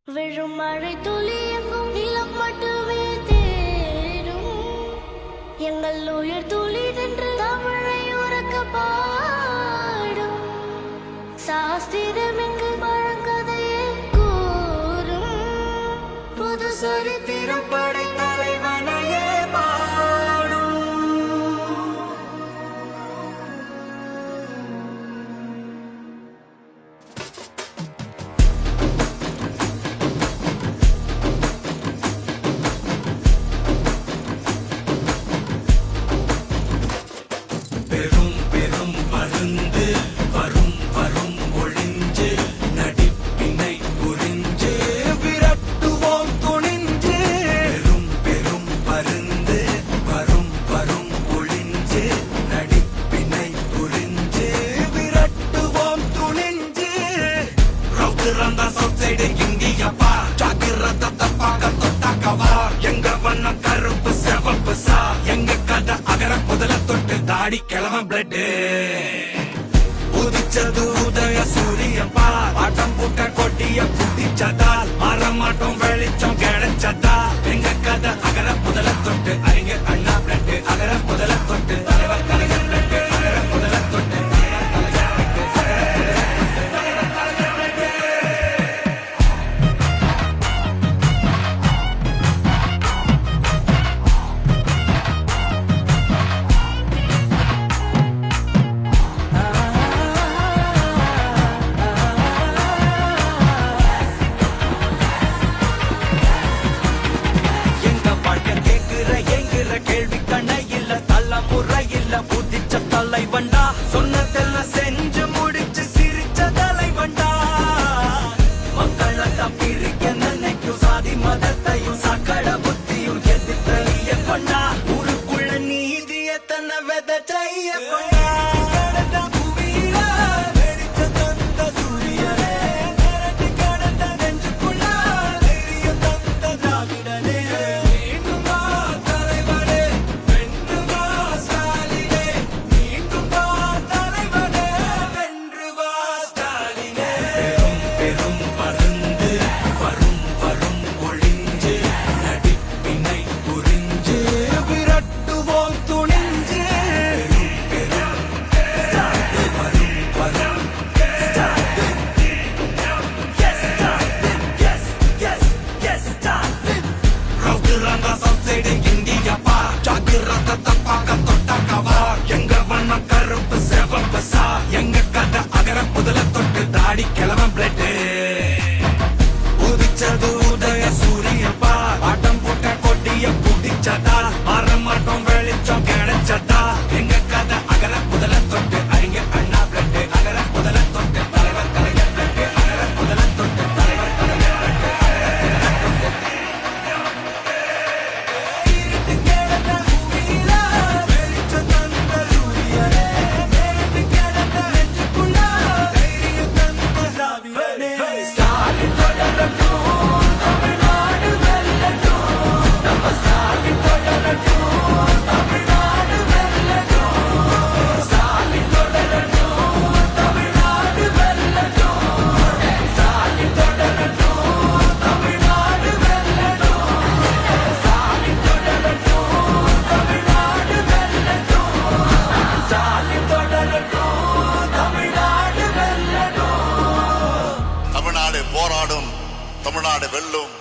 விழும் மழை துளி எங்கும் நிலம் மட்டுமே தேடும் எங்கள் உயிர் துளி நின்று தமிழை உறக்க பாடும் சாஸ்திரம் எங்கு பழங்கதையே கூறும் புது சரித்திரம் படை தலைவனையே கிழமை பிளட் உதிச்சது உதய சூரியன் பாட்டம் பூட்ட கொட்டிய புதிச்சதால் மாறமாட்டோம் வெளிச்சம் கிடைச்சதா எங்க கதை அகர முதல தொட்டு அறிஞர் அண்ணா பிளட் அகர முதல தொட்டு தலைவர் கலைஞர் பிளட் அகர முதல தொட்டு கேள்வி கண்ண இல்ல தள்ள முறை இல்ல புதிச்ச தலைவண்டா சொன்னதெல்லாம் செஞ்சு முடிச்சு சிரிச்ச தலைவண்டா மக்களை பிரிக்க நினைக்கும் சாதி மதத்தையும் சக்கட புத்தியும் எதிர்த்தைய கொண்டா ஊருக்குள்ள நீதிய தன்னை விதைச்சைய கொண்டா கிழமை பிளட் உதிச்சது உதய சூரியன் பாட்டம் போட்ட கொட்டிய புதிச்சதால் மாறமாட்டோம் வெளிச்சம் கிடைச்சதா எங்க கதை அகர முதல தொட்டு அறிஞர் அண்ணா பிளட் அகர முதல தொட்டு தலைவர் கலைஞர் பிளட் அகர முதல தொட்டு தலைவர் கலைஞர் பிளட் தமிழ்நாடு போராடும், தமிழ்நாடு வெல்லும்.